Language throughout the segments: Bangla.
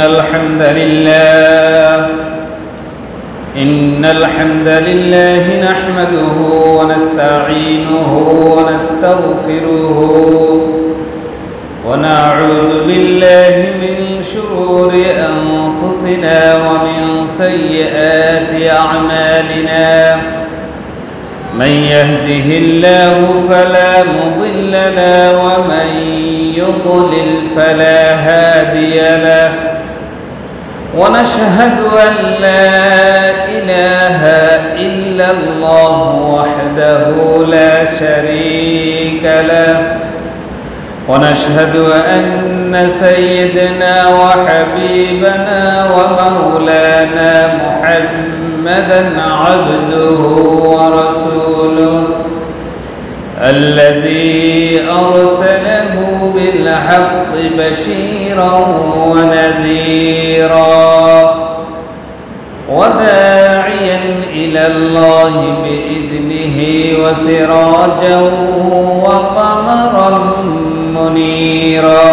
إن الحمد لله نحمده ونستعينه ونستغفره ونعوذ بالله من شرور أنفسنا ومن سيئات أعمالنا من يهده الله فلا مضل له ومن يضلل فلا هادي له ونشهد أن لا إله إلا الله وحده لا شريك له ونشهد أن سيدنا وحبيبنا ومولانا محمدا عبده ورسوله الذي أرسله بالحق بشيرا ونذيرا وداعيا إلى الله بإذنه وسراجا وقمرا منيرا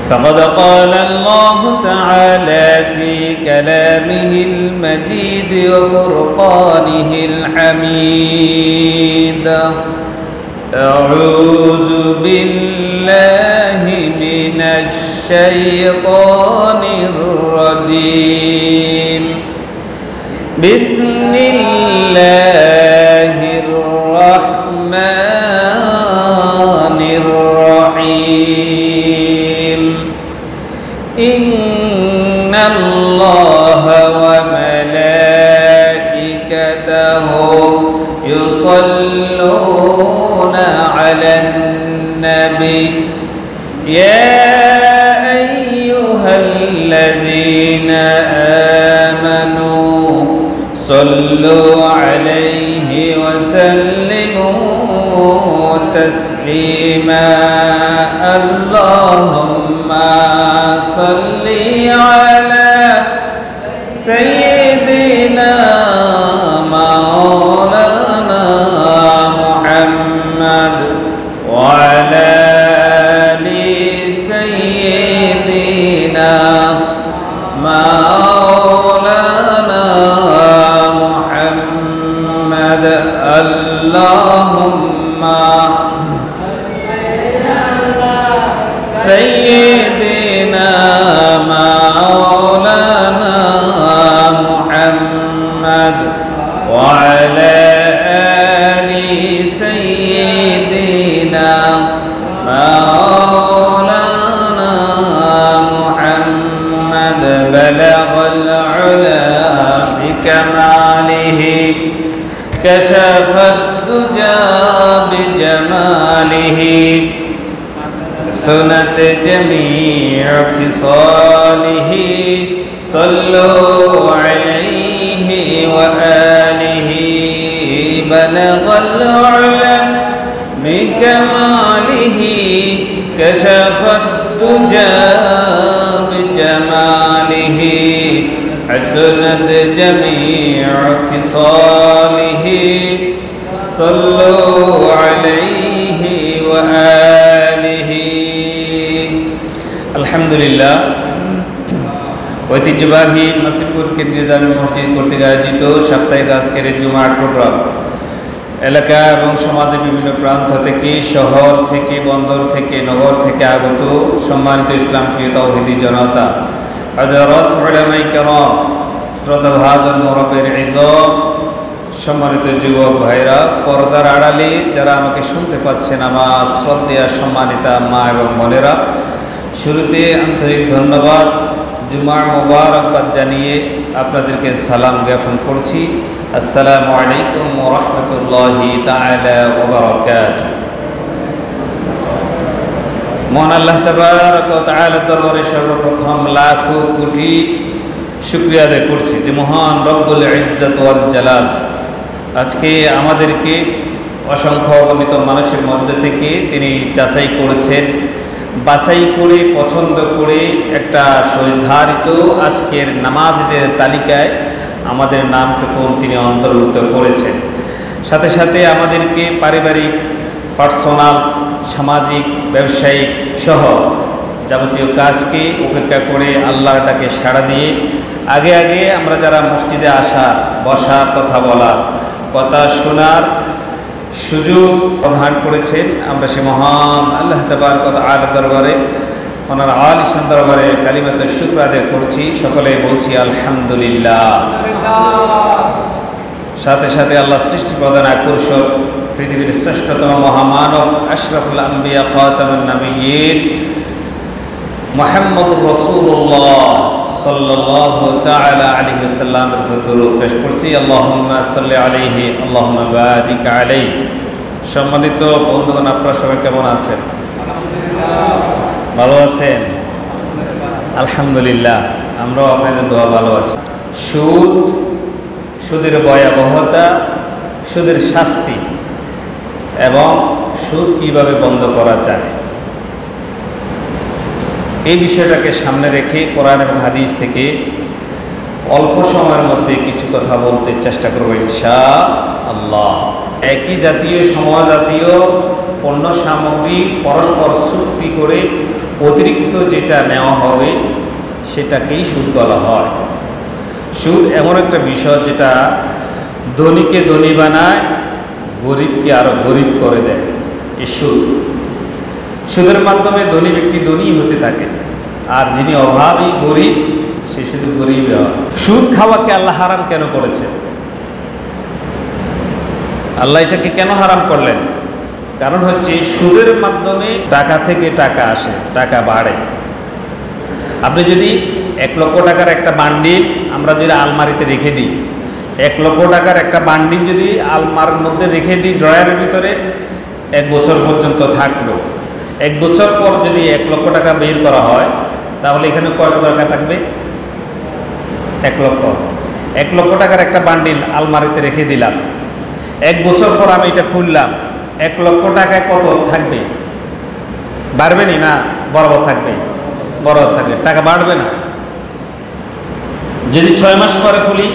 فقد قال الله تعالى في كلامه المجيد وفرقانه الحميد أعوذ بالله من الشيطان الرجيم بسم الله الرحمن الرحيم إن الله وملائكته يصلون على النبي يا أيها الذين آمنوا صلوا عليه وسلموا تسليما اللهم صل على سيدنا مولانا محمد وعلى آل سيدنا مولانا محمد اللهم سيدنا مولانا محمد وعلى آل سيدنا مولانا محمد بلغ العلا بكماله كشف الدجى بجماله سنت جميع خصاله صلوا عليه وآله بلغ العلا بكماله كشف الدجى بجماله حسنت جميع خصاله صلوا عليه وآله الحمد لله ঐতিহ্যবাহী নাসিবপুর কেন্দ্রীয় জামে মসজিদ কর্তৃক আয়োজিত সাপ্তাহিক আজকের জুমার প্রোগ্রাম এলাকা এবং সমাজের বিভিন্ন প্রান্ত থেকে, শহর থেকে, বন্দর থেকে, নগর থেকে আগত সম্মানিত ইসলামপ্রিয় তাওহীদি জনতা, হযরত উলামায়ে কেরাম, শ্রদ্ধাভাজন মুরব্বির ইজ্জত, সম্মানিত যুবক ভাইরা, পর্দার আড়ালে যারা আমাকে শুনতে পাচ্ছেন, আমার শ্রদ্ধেয় সম্মানিতা মা এবং বোনেরা, শুরুতে আন্তরিক ধন্যবাদ, জুমার মোবারকবাদ জানিয়ে আপনাদেরকে সালাম জ্ঞাপন করছি। আসসালামু আলাইকুম ওয়া রাহমাতুল্লাহি তাআলা ওয়া বারাকাতুহু। মহান আল্লাহ তাবারক ওয়া তাআলার দরবারে সর্বপ্রথম লাখো কোটি শুকরিয়া আদায় করছি যে মহান রব্বুল ইজ্জত ওয়াল জালাল আজকে আমাদেরকে অসংখ্য অগণিত মানুষের মধ্যে থেকে তিনি যাচাই করেছেন, বাছাই করে পছন্দ করে একটা নির্ধারিত আজকের নামাজীদের তালিকায় আমাদের নামটুকু তিনি অন্তর্ভুক্ত করেছেন। সাথে সাথে আমাদেরকে পারিবারিক পার্সোনাল সামাজিক, ব্যবসায়িক সহ যাবতীয় কাজকে উপেক্ষা করে আল্লাহটাকে সাড়া দিয়ে আগে আগে আমরা যারা মসজিদে আসার, বসার, কথা বলার, কথা শোনার সুযোগ প্রদান করেছেন, আমরা সে মহান আল্লাহ তাবারক ওয়া তাআলার দরবারে, ওনার আলিশান দরবারে কালিমাতে শুকর আদায় করছি। সকলে বলছি আলহামদুলিল্লাহ। সাথে সাথে আল্লাহ সৃষ্টি প্রধান আকর্ষক, পৃথিবীর শ্রেষ্ঠতম মহামানব, আশরাফুল আম্বিয়া, খাতামুন নবিয়্যিন, মুহাম্মদুর রাসূলুল্লাহ সাল্লাল্লাহু তাআলা আলাইহি ওয়াসাল্লামের উপর দরুদ পেশ করছি। আল্লাহুম্মা সাল্লি আলাইহি, আল্লাহুম্মা বারিক আলাইহি। সম্মানিত বন্ধুগণ, আপনারা সবাই কেমন আছেন? ভালো আছেন? আলহামদুলিল্লাহ, আমরাও আপনাদের দোয়া ভালো আছি। সুদ, সুদের ভয়াবহতা, সুদের শাস্তি এবং সুদ কিভাবে বন্ধ করা যায়, এই বিষয়টাকে সামনে রেখে কোরআন এবং হাদিস থেকে অল্প সময়ের মধ্যে কিছু কথা বলতে চেষ্টা করব ইনশাআল্লাহ। একই জাতীয়, সমজাতীয় পণ্য সামগ্রী পরস্পর চুক্তি করে অতিরিক্ত যেটা নেওয়া হবে সেটাকেই সুদ বলা হয়। সুদ এমন একটা বিষয় যেটা ধনীকে ধনী বানায়, গরিবকে আরো গরিব করে দেয়। এই সুদের মাধ্যমে ধনী ব্যক্তি ধনী হতে থাকে, আর যিনি অভাবী, গরিব, সে শুধু গরিবই হয়। সুদ খাওয়াকে আল্লাহ হারাম কেন করেছেন? আল্লাহ এটাকে কেন হারাম করলেন? কারণ হচ্ছে সুদের মাধ্যমে টাকা থেকে টাকা আসে, টাকা বাড়ে। আপনি যদি 1 লক্ষ টাকার একটা বান্ডিল আমরা যদি আলমারিতে রেখে দিই, 1 লক্ষ টাকার একটা বান্ডিল যদি আলমারির মধ্যে রেখে দিই ড্রয়ারের ভিতরে, 1 বছর পর্যন্ত থাকলো। 1 বছর পর যদি 1 লক্ষ টাকা বের করা হয়, তাহলে এখানে কয়টা টাকা থাকবে? 1 লক্ষ। 1 লক্ষ টাকার একটা বান্ডিল আলমারিতে রেখে দিলাম, 1 বছর পর আমি এটা খুললাম, 1 লক্ষ টাকায় কত থাকবে? বাড়বে না বরাবর থাকবে? বরাবর থাকবে, টাকা বাড়বে না। যদি 6 মাস পরে খুলি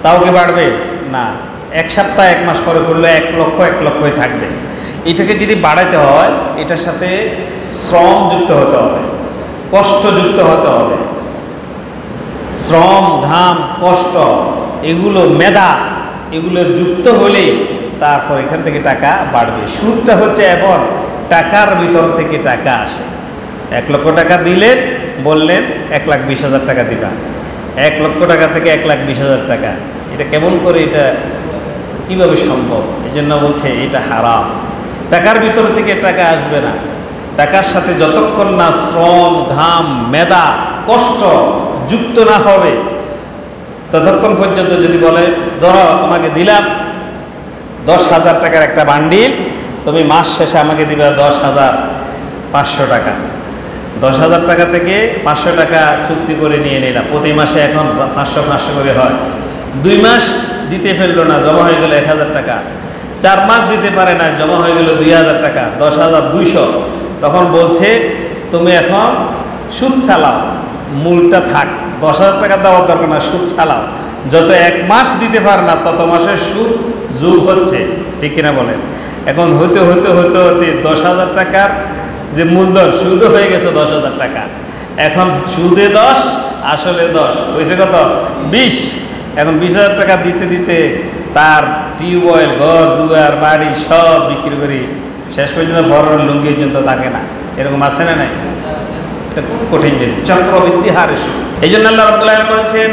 তাও কি বাড়বে না? 1 সপ্তাহ, 1 মাস পরে খুললে 1 লক্ষই থাকবে। এটাকে যদি বাড়াইতে হয়, এটার সাথে শ্রম যুক্ত হতে হবে, কষ্ট যুক্ত হতে হবে। শ্রম, ঘাম, কষ্ট, এগুলো, মেধা, এগুলো যুক্ত হলেই তারপর এখান থেকে টাকা বাড়বে। সুদটা হচ্ছে এমন, টাকার ভিতর থেকে টাকা আসে। 1 লক্ষ টাকা দিলেন, বললেন 1,20,000 টাকা দিবা, 1 লক্ষ টাকা থেকে 1,20,000 টাকা। এটা কেমন করে, এটা কিভাবে সম্ভব? এই জন্য বলছে এটা হারাম। টাকার ভিতর থেকে টাকা আসবে না। টাকার সাথে যতক্ষণ না শ্রম, ঘাম, মেধা, কষ্ট যুক্ত না হবে, ততক্ষণ পর্যন্ত যদি বলে ধরো তোমাকে দিলাম 10,000 টাকার একটা বান্ডিল, তুমি মাস শেষে আমাকে দিবে 10,500 টাকা। 10,000 টাকা থেকে 500 টাকা চুক্তি করে নিয়ে নিলাম, প্রতি মাসে এখন 500 করে হয়। 2 মাস দিতে ফেললো না, জমা হয়ে গেল 1,000 টাকা। 4 মাস দিতে পারে না, জমা হয়ে গেল 2,000 টাকা, 10,200। তখন বলছে তুমি এখন সুদ চালাও, মূলটা থাক, 10,000 টাকা দেওয়ার দরকার না, সুদ চালাও। যত 1 মাস দিতে পারে না তত মাসের সুদ যোগ হচ্ছে, ঠিক কিনা বলেন? এখন হতে হতে হতে হতে 10,000 টাকার যে মূলধন, সুদও হয়ে গেছে 10,000 টাকা। এখন সুদে 10, আসলে 10 হয়েছে কত? 20। এখন 20,000 টাকা দিতে দিতে তার টিউবওয়েল, ঘর দুয়ার, বাড়ি সব বিক্রি করি, শেষ পর্যন্ত ফরের লুঙ্গি পর্যন্ত থাকে না। এরকম আছে না নাই? এটা খুব কঠিন জিনিস, চক্রবৃদ্ধি হারে সুদ। এই জন্য আল্লাহ রাব্বুল আলামিন বলছেন,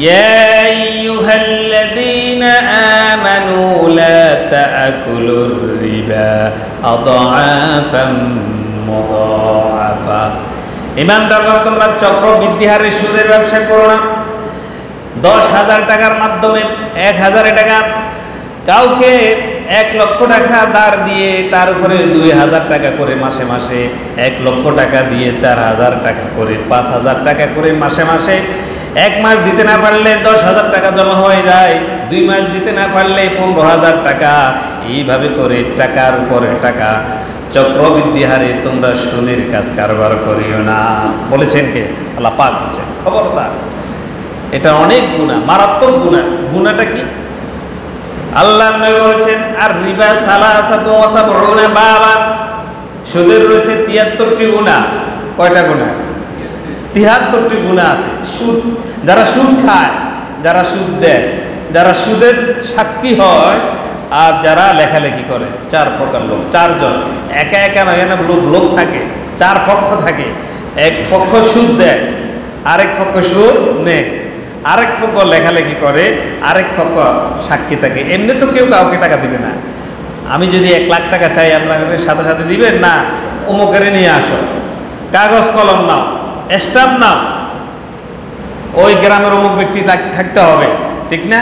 ইয়া আইয়ুহাল্লাযীনা আমানু লা তা'কুলুর রিবা আদআফাম মুদাআফা। ঈমানদারগণ, তোমরা চক্রবৃদ্ধি হারে সুদের ব্যবসা করো না। 10,000 টাকার মাধ্যমে 1,000 টাকা, কাউকে 1 লক্ষ টাকা ধার দিয়ে তার উপরে 2,000 টাকা করে মাসে মাসে, 1 লক্ষ টাকা দিয়ে 4,000 টাকা করে, 5,000 টাকা করে মাসে মাসে। 1 মাস দিতে না পারলে 10,000 টাকা জমা হয়ে যায়, 2 মাস দিতে না পারলে 15,000 টাকা। এইভাবে করে টাকার উপরে টাকা চক্রবৃদ্ধি হারে তোমরা সুদের কাজ কারবার করিও না। বলেছেন কে? আল্লাহ পাক বলেছেন। খবরদার, এটা অনেক গুনাহ, মারাত্মক গুনাহ। গুনাহটা কি? আল্লাহ নবী বলেছেন, আর রিবা সালাসাতু ওয়া সাবউনা বাবান, সুদের রয়েছে 73টি গুনাহ। কয়টা গুনাহ? 73টি গুনাহ আছে। সুদ, যারা সুদ খায়, যারা সুদ দেয়, যারা সুদের সাক্ষী হয়, আর যারা লেখালেখি করে, 4 প্রকার লোক, 4 জন। একা একা নয়, না, লোক থাকে, 4 পক্ষ থাকে। এক পক্ষ সুদ দেয়, আরেক পক্ষ সুদ নেয়, আরেক পক্ষ লেখালেখি করে, আরেক পক্ষ সাক্ষী থাকে। এমনি তো কেউ কাউকে টাকা দিবে না। আমি যদি 1 লাখ টাকা চাই, আপনার সাথে সাথে দিবেন না, অমুকের নিয়ে আসো, কাগজ কলম নাও, স্ট্যাম্প নাও, ওই গ্রামের অমুক ব্যক্তি থাকতে হবে, ঠিক না?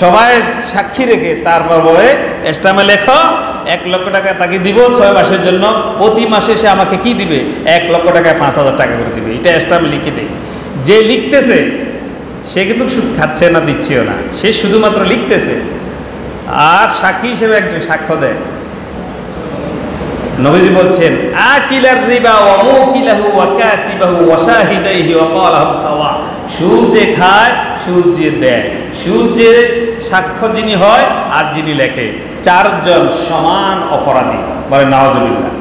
সবাই সাক্ষী রেখে তারপর বলে স্ট্যাম্পে লেখো 1 লক্ষ টাকা তাকে দিব 6 মাসের জন্য, প্রতি মাসে সে আমাকে কি দিবে? 1 লক্ষ টাকায় 5,000 টাকা করে দিবে। এটা স্ট্যাম্প লিখে দেয়। যে লিখতেছে সে কিন্তু সুদ খাচ্ছে না, দিচ্ছেও না, সে শুধুমাত্র লিখতেছে, আর সাক্ষী হিসেবে একজন সাক্ষ্য দেয়। নবীজি বলছেন, আকিলার রিবা ওয়া মুকিলাহু ওয়া কাতিবাহু ওয়া শাহিদাইহি ওয়া ক্বালাহুম সাওয়া। সুদ যে খায়, সুদ যে দেয়, সুদ যে সাক্ষ্য যিনি হয় আর যিনি লেখে, 4 জন সমান অপরাধী। বলে নাউজুবিল্লাহ।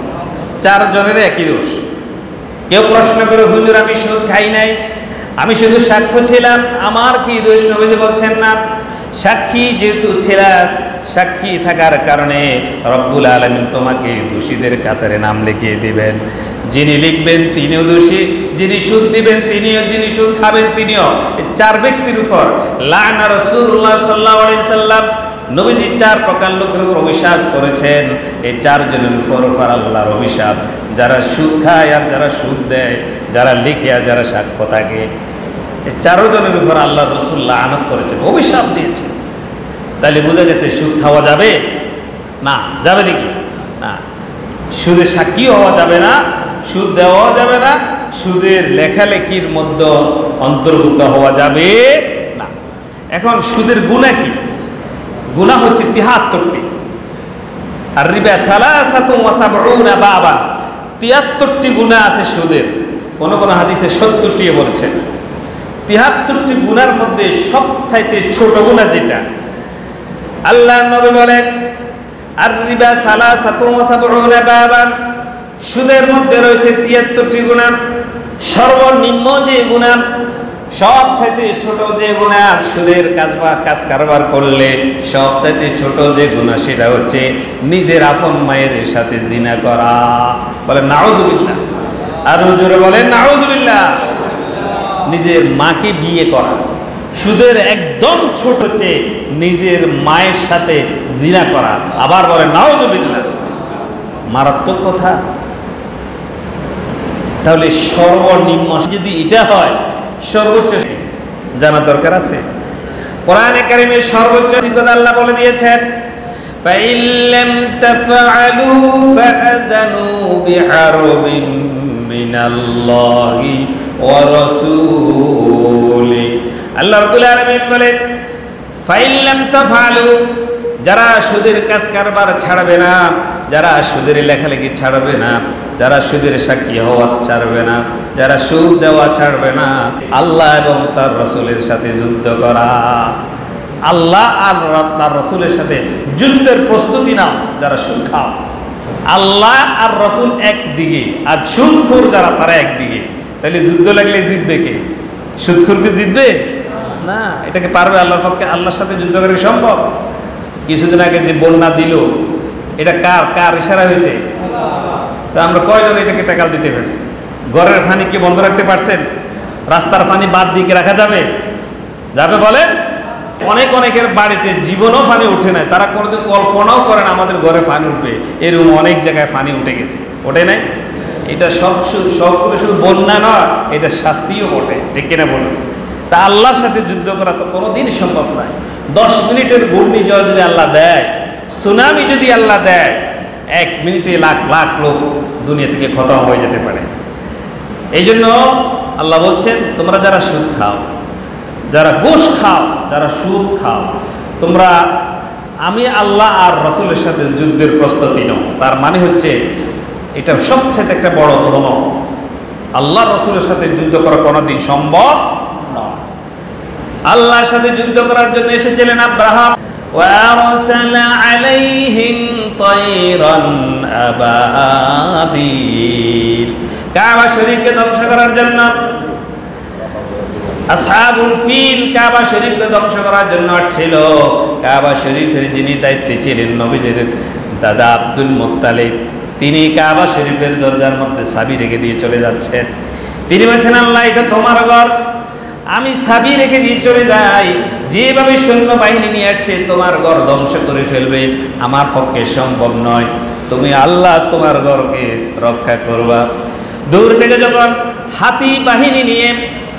4 জনের একই দোষ। কেউ প্রশ্ন করে, হুজুর আমি সুদ খাই নাই, আমি শুধু সাক্ষ্য ছিলাম, আমার কি দোষ? নবীজি বলছেন না, সাক্ষী যেহেতু ছিলেন, সাক্ষী থাকার কারণে রব্বুল আলামিন তোমাকে দোষীদের কাতারে নাম লিখিয়ে দিবেন। যিনি লিখবেন তিনিও দোষী, যিনি সুদ দিবেন তিনিও, যিনি সুদ খাবেন তিনিও। 4 ব্যক্তির উপর লানা রাসূলুল্লাহ সাল্লাল্লাহু আলাইহি সাল্লাম, নবীজি 4 প্রকার লোকের উপর অভিশাপ করেছেন। এই 4 জনের উপর আল্লাহর অভিশাপ। যারা সুদ খায় আর যারা সুদ দেয়, যারা লিখে আর যারা সাক্ষ্য থাকে, এই 4 জনের উপর আল্লাহর রাসূল লানত করেছেন, অভিশাপ দিয়েছেন। তাহলে বোঝা গেছে সুদ খাওয়া যাবে না? যাবে নাকি? না। সুদের সাক্ষী হওয়া যাবে না, সুদ দেওয়া যাবে না, সুদের লেখালেখির মধ্যে অন্তর্ভুক্ত হওয়া যাবে না। এখন সুদের গুনাহ কি? গুনাহ হচ্ছে 73টি। আর রিবা সালাসাতুন ওয়া সাবউনা বাবা, 73টি গুনাহ আছে সুদের। কোন কোন হাদিসে 70টি বলছেন। 73টি গুনার মধ্যে সবচাইতে ছোট গুনাহ যেটা, আল্লাহর নবী বলেন, আর রিবা সালাসাতুন ওয়া সাবউনা বাবা, সুদের মধ্যে রয়েছে 73টি গুনাহ। সর্বনিম্ন যে গুনাহ, সবচাইতে ছোট যে গুনাহ, সুদের কাজ কারবার করলে সবচাইতে ছোট যে গুনাহ, সেটা হচ্ছে নিজের আপন মায়ের সাথে জিনা করা। বলে নাউজুবিল্লাহ। আর হুজুরে বলেন নাউজুবিল্লাহ। নিজের মাকে বিয়ে করা সুদের একদম ছোট হচ্ছে নিজের মায়ের সাথে জিনা করা। আবার বলে নাউজুবিল্লাহ। মারাত্মক কথা। তাহলে সর্বনিম্ন যদি এটা হয়, সর্বোচ্চ জানা দরকার আছে। কোরআনে কারীমে সর্বোচ্চ কথা আল্লাহ বলে দিয়েছেন, فَإِن لَّمْ تَفْعَلُوا فَأَذَنُوا بِحَرْبٍ مِّنَ اللَّهِ وَرَسُولِهِ। আল্লাহ রাব্বুল আলামিন বলেন, فَإِن لَّمْ تَفْعَلُوا, যারা সুদের কাজ কারবার ছাড়বে না, যারা সুদের লেখালেখি ছাড়বে না, যারা সুদের সাক্ষী হওয়া ছাড়বে না, যারা সুদ দেওয়া ছাড়বে না, আল্লাহ এবং তার রাসূলের সাথে যুদ্ধ করা। আল্লাহ আর তার রাসূলের সাথে যুদ্ধের প্রস্তুতি নাও যারা সুদ খাও। আল্লাহ আর রাসূল একদিকে, আর সুদখোর যারা তারা একদিকে। তাহলে যুদ্ধ লাগলে জিতবে কে? সুদখোর কি জিতবে না? এটাকে পারবে আল্লাহর পক্ষে? আল্লাহর সাথে যুদ্ধ করা সম্ভব? কিছুদিন আগে যে বন্যা দিল, এটা কার ইশারা হয়েছে? তা আমরা কয়জন এটাকে টাকাল দিতে পারছি? ঘরের পানি কি বন্ধ রাখতে পারছেন? রাস্তার পানি বাদ দিয়ে রাখা যাবে? যাবে বলেন? অনেকের বাড়িতে জীবনও পানি উঠে নাই, তারা কোনোদিন কল্পনাও করেন আমাদের ঘরে পানি উঠবে। এরকম অনেক জায়গায় পানি উঠে গেছে, ওঠে নাই। এটা সবগুলো শুধু বন্যা নয়, এটা শাস্তিও বটে, ঠিক কিনা বলুন? তা আল্লাহর সাথে যুদ্ধ করা তো কোনোদিনই সম্ভব নয়। 10 মিনিটের ঘূর্ণিঝড় যদি আল্লাহ দেয়, সুনামি যদি আল্লাহ দেয়, 1 মিনিটে লাখ লাখ লোক দুনিয়া থেকে খতম হয়ে যেতে পারে। এই জন্য আল্লাহ বলছেন, তোমরা যারা সুদ খাও, যারা ঘুষ খাও, যারা সুদ খাও, তোমরা আমি আল্লাহ আর রাসূলের সাথে যুদ্ধের প্রস্তুতি নাও। তার মানে হচ্ছে এটা সবচেয়ে একটা বড় ধমক। আল্লাহ রাসূলের সাথে যুদ্ধ করা কোনোদিন সম্ভব নয়। আল্লাহর সাথে যুদ্ধ করার জন্য এসেছিলেন আব্রাহাম, وأرسل عليهم طيرا أبابيل কাবা শরীফকে ধ্বংস করার জন্য আসহাবুল ফিল কাবা শরীফকে ধ্বংস করার জন্য আসছিল। কাবা শরীফের যিনি দায়িত্বে ছিলেন নবীজির দাদা আব্দুল মুত্তালিব, তিনি কাবা শরীফের দরজার মধ্যে চাবি রেখে দিয়ে চলে যাচ্ছেন। তিনি বলছেন, আল্লাহ এটা তোমার ঘর, আমি চাবি রেখে দিয়ে চলে যাই, যেভাবে সৈন্যবাহিনী নিয়ে আসছে তোমার ঘর ধ্বংস করে ফেলবে আমার পক্ষে সম্ভব নয়, তুমি আল্লাহ তোমার ঘরকে রক্ষা করবা। দূর থেকে যখন হাতি বাহিনী নিয়ে,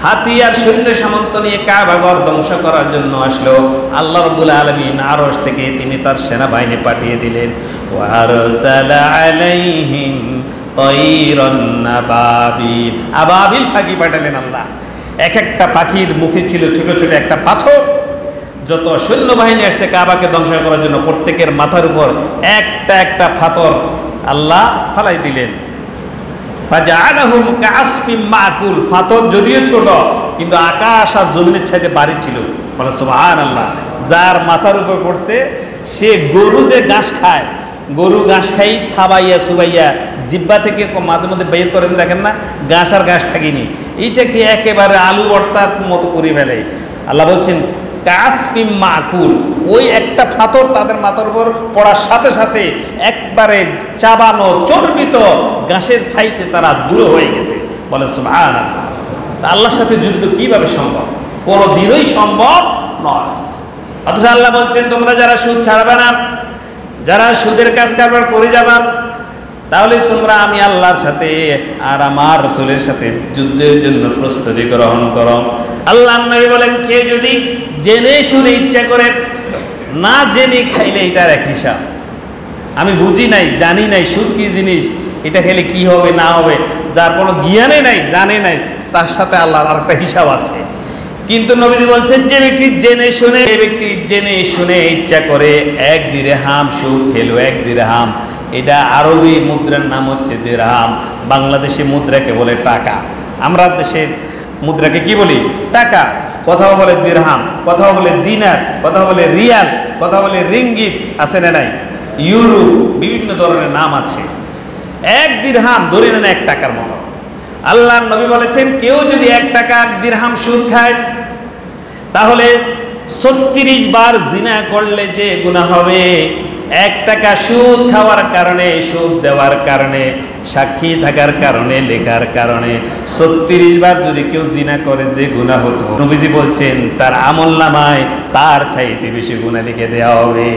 হাতি আর সৈন্য সামন্ত নিয়ে কাবা ঘর ধ্বংস করার জন্য আসলো, আল্লাহ রাব্বুল আলামিন আরশ থেকে তিনি তার সেনাবাহিনী পাঠিয়ে দিলেন। ওয়ারসালা আলাইহিম তায়রান আবাবিল, আবাবিল পাখি পাঠালেন আল্লাহ। এক একটা পাখির মুখে ছিল ছোট ছোট একটা পাথর। যত সৈন্যবাহিনী আসছে কাবাকে ধ্বংস করার জন্য প্রত্যেকের মাথার উপর একটা একটা পাথর আল্লাহ ফালাই দিলেন। ফাজআলাহুম কাআসফিম মাকুল, পাথর যদিও ছোট কিন্তু আকাশ আর জমিনের চাইতে ভারী ছিল। বলে সুবহানাল্লাহ। যার মাথার উপর পড়ছে সে গরু যে ঘাস খায়, গরু ঘাস খাই সাবাইয়া সুবাইয়া জিব্বা থেকে মাঝে মধ্যে বের করে দেখেন না, ঘাস আর ঘাস থাকিনি, এইটাকে একেবারে আলু ভর্তার মতো করে ফেলে। আল্লাহ বলছেন কাসফিম মাকুল, ওই একটা পাথর তাদের মাথার উপর পড়ার সাথে সাথে একবারে চাবানো চর্বিত ঘাসের ছাইতে তারা দূর হয়ে গেছে। বলে সুবহানাল্লাহ। আল্লাহর সাথে যুদ্ধ কিভাবে সম্ভব? কোনো দিনই সম্ভব নয়। অথচ আল্লাহ বলছেন তোমরা যারা সুদ ছাড়বে না, যারা সুদের কাজ কারবার করে যাবা, তাহলে তোমরা আমি আল্লাহর সাথে আর আমার রাসূলের সাথে যুদ্ধের জন্য প্রস্তুতি গ্রহণ করো। আল্লাহ নবী বলেন, কে যদি জেনে শুনে ইচ্ছা করে, না জেনে খাইলে এটার এক হিসাব। আমি বুঝি নাই, জানি নাই সুদ কি জিনিস, এটা খেলে কি হবে না হবে, যার কোনো জ্ঞানে নাই, জানে নাই, তার সাথে আল্লাহর আরেকটা হিসাব আছে। কিন্তু নবীজি বলছেন যে ব্যক্তি জেনে শুনে, এই ব্যক্তি জেনে শুনে ইচ্ছা করে 1 দিরহাম সুদ খেলো, 1 দিরহাম, এটা আরবি মুদ্রার নাম হচ্ছে দিরহাম, বাংলাদেশি মুদ্রাকে বলে টাকা। আমরা দেশের মুদ্রাকে কি বলি? টাকা। কথাও বলে দিরহাম, কথাও বলে দিনার, কথাও বলে রিয়াল, কথা বলে রিঙ্গিত, আছে না নাই, ইউরো, বিভিন্ন ধরনের নাম আছে। 1 দিরহাম ধরে নেন 1 টাকার মতো। আল্লাহ নবী বলেছেন কেউ যদি 1 টাকা দিরহাম সুদ খায়, তাহলে 36 বার জিনা করলে যে গুনাহ হবে, 1 টাকা সুদ খাওয়ার কারণে, সুদ দেওয়ার কারণে, সাক্ষী থাকার কারণে, লেখার কারণে 36 বার যদি কেউ জিনা করে যে গুনাহ হতো, নবীজি বলছেন তার আমলনামায় তার চাইতে বেশি গুনাহ লিখে দেওয়া হবে।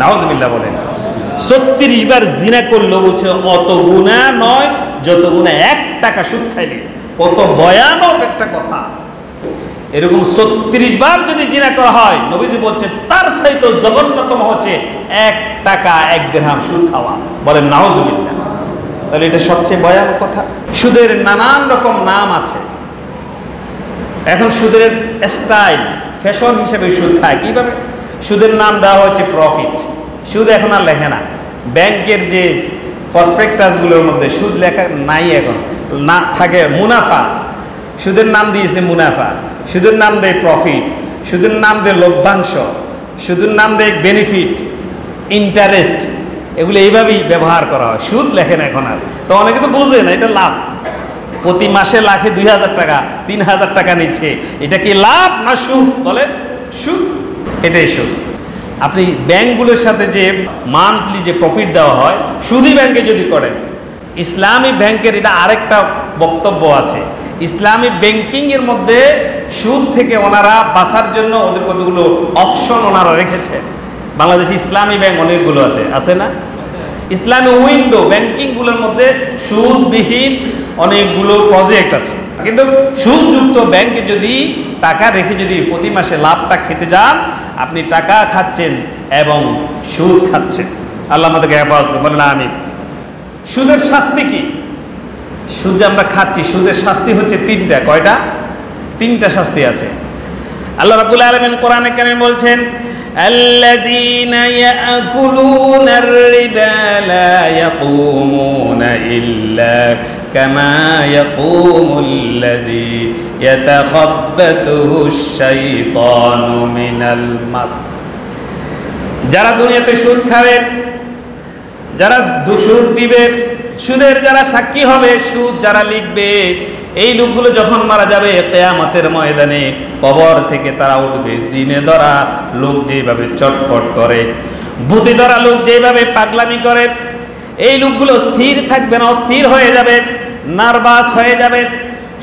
নাউজুবিল্লাহ বলেন। 36 বার জিনা করলো, বলছে অত গুনাহ নয় যত গুনাহ 1 টাকা সুদ খাইলে। কত ভয়ানক একটা কথা। এরকম 36 বার যদি জিনা করা হয়, নবীজি বলছেন তার চাইতে জঘন্যতম হচ্ছে 1 টাকা 1 দিরহাম সুদ খাওয়া। বলেন নাউজুবিল্লাহ। তাহলে এটা সবচেয়ে ভয়ানক কথা। সুদের নানান রকম নাম আছে। এখন সুদের স্টাইল, ফ্যাশন হিসেবে সুদ খায়। কিভাবে? সুদের নাম দেওয়া হচ্ছে প্রফিট। সুদ এখন আর লেখে না। ব্যাংকের যে প্রসপেক্টাসগুলোর মধ্যে সুদ লেখা নাই, এখন না থাকে মুনাফা। সুদের নাম দিয়েছে মুনাফা, সুদের নাম দেয় প্রফিট, সুদের নাম দেয় লভ্যাংশ, সুদের নাম দেয় বেনিফিট, ইন্টারেস্ট। এগুলো এইভাবেই ব্যবহার করা হয়। সুদ লেখেন এখন আর। তো অনেকে তো বোঝে না এটা লাভ। প্রতি মাসে লাখে 2000 টাকা 3000 টাকা নিচ্ছে, এটা কি লাভ না সুদ? বলে সুদ, এটাই সুদ। আপনি ব্যাংকগুলোর সাথে যে মান্থলি যে প্রফিট দেওয়া হয়, সুদী ব্যাংকে যদি করেন, ইসলামী ব্যাংকের এটা আরেকটা বক্তব্য আছে। ইসলামী ব্যাংকিংয়ের মধ্যে সুদ থেকে ওনারা বাঁচার জন্য ওদের কতগুলো অপশন ওনারা রেখেছে। বাংলাদেশে ইসলামী ব্যাংক অনেকগুলো আছে, আছে না? ইসলামী উইন্ডো ব্যাংকিংগুলোর মধ্যে সুদবিহীন অনেকগুলো প্রজেক্ট আছে। কিন্তু সুদযুক্ত ব্যাংকে যদি টাকা রেখে যদি প্রতি মাসে লাভটা খেতে যান, আপনি টাকা খাচ্ছেন এবং সুদ খাচ্ছেন। আল্লাহ আমাদেরকে হেফাজত করুন, বলেন আমিন। সুদের শাস্তি কি? সুদ যে আমরা খাচ্ছি, সুদের শাস্তি হচ্ছে 3টা। কয়টা? 3টা শাস্তি আছে। আল্লাহ রাব্বুল আলামিন কোরআনে কারীমে বলছেন, আল্লাযীনা ইয়াকুলুনা আর-রিবা লা ইয়াকুমুনা ইল্লা কামা ইয়াকুমুল্লাযী ইয়াতাখাব্বাতুহু আশ-শাইতানু মিনাল মাস। যারা দুনিয়াতে সুদ খাবে, যারা সুদ দিবে, সুদের যারা সাক্ষী হবে, সুদ যারা লিখবে, এই লোকগুলো যখন মারা যাবে কিয়ামতের ময়দানে কবর থেকে তারা উঠবে। জিনে ধরা লোক যেভাবে চটফট করে, ভূতে ধরা লোক যেভাবে পাগলামি করে, এই লোকগুলো স্থির থাকবে না, অস্থির হয়ে যাবে, নার্ভাস হয়ে যাবে।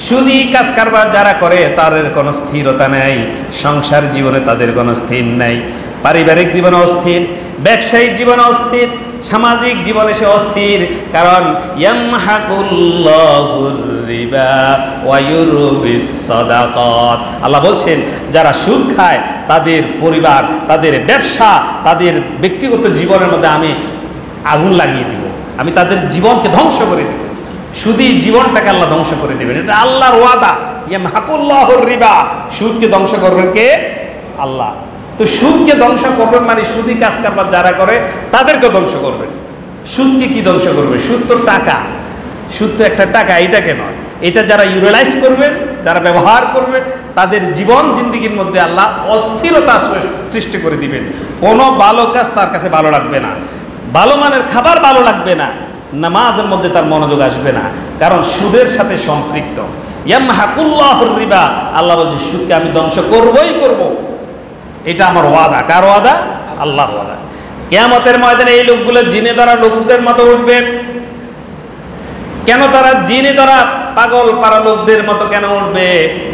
সুদী কাজ কারবার যারা করে তাদের কোনো স্থিরতা নেই, সংসার জীবনে তাদের কোনো স্থির নেই, পারিবারিক জীবনে অস্থির, ব্যবসায়িক জীবনে অস্থির, সামাজিক জীবনে সে অস্থির। কারণ ইয়ামহাকুল্লাহুর রিবা ওয়া ইউরবিস সাদাকাত, আল্লাহ বলছেন যারা সুদ খায় তাদের পরিবার, তাদের ব্যবসা, তাদের ব্যক্তিগত জীবনের মধ্যে আমি আগুন লাগিয়ে দিব, আমি তাদের জীবনকে ধ্বংস করে দেব। সুদী জীবনটাকে আল্লাহ ধ্বংস করে দেবেন, এটা আল্লাহর ওয়াদা। ইয়ামহাকুল্লাহুর রিবা, সুদকে ধ্বংস করবেন কে? আল্লাহ। তো সুদকে ধ্বংস করবেন মানে সুদী কাজ কারবার যারা করে তাদেরকে ধ্বংস করবেন। সুদকে কি ধ্বংস করবে? সুদ তো টাকা, সুদ তো একটা টাকা, এটাকে নয়। এটা যারা ইউটিলাইজ করবে, যারা ব্যবহার করবে, তাদের জীবন জিন্দিগির মধ্যে আল্লাহ অস্থিরতা সৃষ্টি করে দিবেন। কোনো ভালো কাজ তার কাছে ভালো লাগবে না, ভালো মানের খাবার ভালো লাগবে না, নামাজের মধ্যে তার মনোযোগ আসবে না, কারণ সুদের সাথে সম্পৃক্ত। ইয়ামহাকুল্লাহুর রিবা, আল্লাহ বলছে সুদকে আমি ধ্বংস করবই করব, এটা আমার ওয়াদা। কার ওয়াদা? আল্লাহর ওয়াদা। কিয়ামতের ময়দানে এই লোকগুলো জিনে ধরা লোকদের মতো উঠবে। কেন তারা জিনে ধরা পাগল পারা লোকদের মতো কেন উঠবে?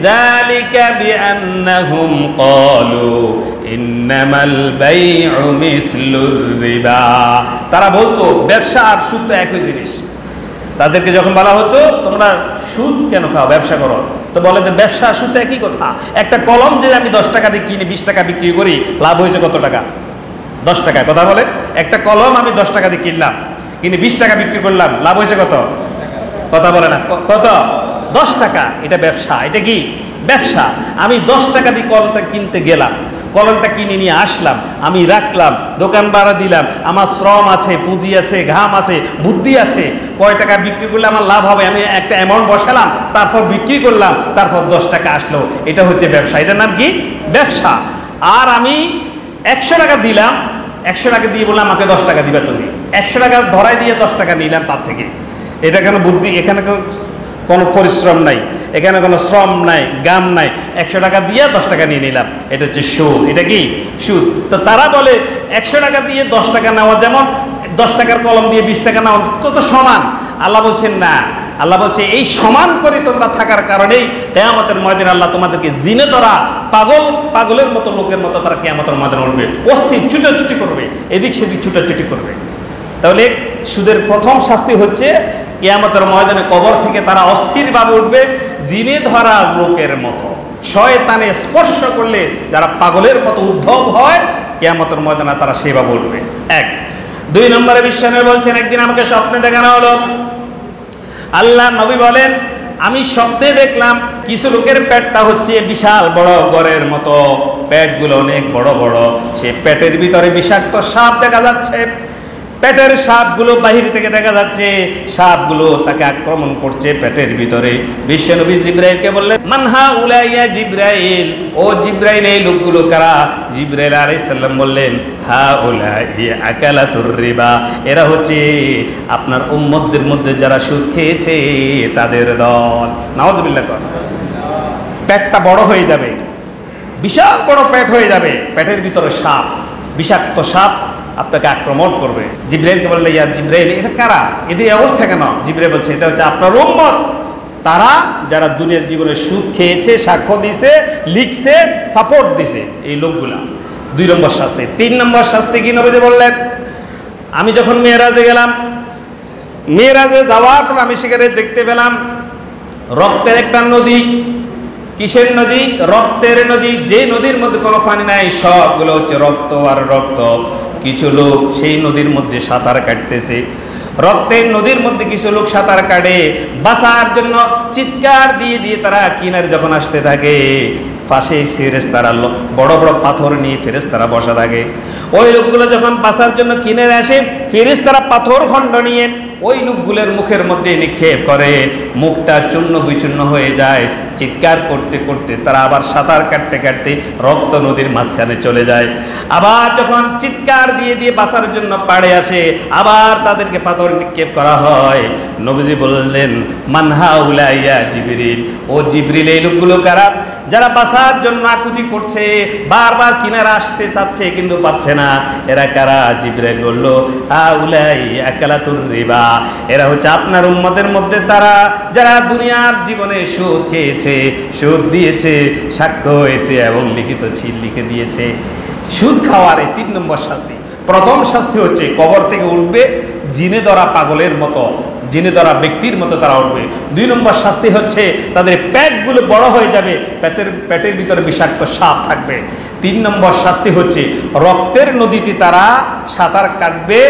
যালিকা বিআন্নাহুম ক্বালু ইন্নামাল বাইউ মিসলুর রিবা, তারা বলতো ব্যবসা আর সুদ তো একই জিনিস। তাদেরকে যখন বলা হতো তোমরা সুদ কেন খাও, ব্যবসা করো, তো বলে যে ব্যবসা সুদ একই কথা। একটা কলম যে আমি 10 টাকা দিয়ে কিনে 20 টাকা বিক্রি করি, লাভ হয়েছে কত টাকা? 10 টাকা। কথা বলে, একটা কলম আমি 10 টাকা দিয়ে কিনলাম, কিনে 20 টাকা বিক্রি করলাম, লাভ হয়েছে কত? কথা বলে না, কত? 10 টাকা। এটা ব্যবসা। এটা কি ব্যবসা? আমি 10 টাকা দিয়ে কলমটা কিনতে গেলাম, কলমটা কিনে নিয়ে আসলাম, আমি রাখলাম, দোকান ভাড়া দিলাম, আমার শ্রম আছে, পুঁজি আছে, ঘাম আছে, বুদ্ধি আছে, কয় টাকা বিক্রি করলে আমার লাভ হবে, আমি একটা অ্যামাউন্ট বসালাম, তারপর বিক্রি করলাম, তারপর 10 টাকা আসলো, এটা হচ্ছে ব্যবসা। এটার নাম কি? ব্যবসা। আর আমি 100 টাকা দিলাম, 100 টাকা দিয়ে বললাম আমাকে 10 টাকা দিবে তুমি, 100 টাকা ধরাই দিয়ে 10 টাকা নিলাম তার থেকে। এটা কেন বুদ্ধি? এখানে কোনো পরিশ্রম নাই, এখানে কোনো শ্রম নাই, গাম নাই, 100 টাকা দিয়ে 10 টাকা নিয়ে নিলাম, এটা হচ্ছে সুদ। এটা কি? সুদ। তো তারা বলে 100 টাকা দিয়ে 10 টাকা নেওয়া যেমন 10 টাকার কলম দিয়ে 20 টাকা নেওয়া তো সমান। আল্লাহ বলছেন না, আল্লাহ বলছে এই সমান করে তোমরা থাকার কারণেই কিয়ামতের ময়দানে আল্লাহ তোমাদেরকে জিনে ধরা পাগলের মতো লোকের মতো তারা কিয়ামতের ময়দানে উঠবে, অস্থির ছুটাছুটি করবে, এদিক সেদিক ছুটাছুটি করবে। তাহলে সুদের প্রথম শাস্তি হচ্ছে কিয়ামতের ময়দানে কবর থেকে তারা অস্থিরভাবে উঠবে, জিনে ধরা লোকের মতো। শয়তানে স্পর্শ করলে যারা পাগলের মতো উদ্ধব হয়, কিয়ামতের ময়দানে তারা সেভাবে উঠবে। 1। 2 নম্বরে বিশ্বনবী বলছেন, একদিন আমাকে স্বপ্নে দেখানো হলো, আল্লাহ নবী বলেন আমি স্বপ্নে দেখলাম কিছু লোকের পেটটা হচ্ছে বিশাল বড় গড়ের মতো, পেটগুলো অনেক বড় বড়, সে পেটের ভিতরে বিষাক্ত সাপ দেখা যাচ্ছে, পেটের সাপগুলো বাহির থেকে দেখা যাচ্ছে, সাপগুলো তাকে আক্রমণ করছে পেটের ভিতরে। বিশ্বনবী জিবরাইলকে বললেন, মানহা উলাইয়া জিবরাইল, ও জিবরাইল এই লোকগুলো কারা? জিবরাইল আলাইহিস সালাম বললেন, হা উলাই আকালাতুর রিবা, এরা হচ্ছে আপনার উম্মতদের মধ্যে যারা সুদ খেয়েছে তাদের দল। নাউজুবিল্লাহ। পেটটা বড় হয়ে যাবে, বিশাল বড় পেট হয়ে যাবে, পেটের ভিতরে সাপ, বিষাক্ত সাপ আপনাকে আক্রমণ করবে। জিবরাইলকে বললে, ইয়া জিবরাইল এটা কারা, এদের অবস্থা কেন? জিবরাইল বলছে এটা হচ্ছে আপনার উম্মত, তারা যারা দুনিয়ার জীবনে সুদ খেয়েছে, সাক্ষ্য দিছে, লিখছে, সাপোর্ট দিছে, এই লোকগুলা। 2 নম্বর শাস্তি। 3 নম্বর শাস্তি কি নবীজি বললেন? আমি যখন মেরাজে গেলাম, মেরাজে যাওয়ার পর আমি সেখানে দেখতে পেলাম রক্তের একটা নদী। কিসের নদী? রক্তের নদী। যে নদীর মধ্যে কোনো পানি নাই, সবগুলো হচ্ছে রক্ত আর রক্ত। কিছু লোক সেই নদীর মধ্যে সাঁতার কাটতেছে, রক্তের নদীর মধ্যে কিছু লোক সাঁতার কাটে, বাঁচার জন্য চিৎকার দিয়ে দিয়ে তারা কিনারে যখন আসতে থাকে, পাশে ফেরেশতারা বড় বড় পাথর নিয়ে ফেরেশতারা বসা থাকে। ওই লোকগুলো যখন বাঁচার জন্য কিনারে আসে, ফেরেশতারা পাথর খণ্ড নিয়ে ওই লোকগুলোর মুখের মধ্যে নিক্ষেপ করে, মুখটা চূর্ণ বিচূর্ণ হয়ে যায়, চিৎকার করতে করতে তারা আবার সাঁতার কাটতে কাটতে রক্ত নদীর মাঝখানে চলে যায়। আবার যখন চিৎকার দিয়ে দিয়ে বাঁচার জন্য পাড়ে আসে, আবার তাদেরকে পাথর নিক্ষেপ করা হয়। নবীজি বললেন, মানহা উলাইয়া জিবরিল, ও জিবরিল, এই লোকগুলো কারা যারা বাঁচার জন্য আকুতি করছে, বারবার কিনারা আসতে চাচ্ছে কিন্তু পাচ্ছে না? এরা কারা? জিবরাইল বলল, আউলাই আকালাতুর রিবা, এরা হচ্ছে আপনার উম্মতের মধ্যে তারা যারা দুনিয়ার জীবনে সুদ খেয়েছে, সুদ দিয়েছে, সাক্ষ্য হয়েছে এবং লিখিত ছিল লিখে দিয়েছে। সুদ খাওয়ার এই 3 নম্বর শাস্তি। প্রথম শাস্তি হচ্ছে কবর থেকে উঠবে জিনে ধরা পাগলের মতো, জিনে ধরা ব্যক্তির মতো তারা উঠবে। 2 নম্বর শাস্তি হচ্ছে তাদের পেটগুলো বড় হয়ে যাবে, পেটের ভিতরে বিষাক্ত সাপ থাকবে। 3 নম্বর শাস্তি হচ্ছে রক্তের নদীতে তারা সাঁতার কাটবে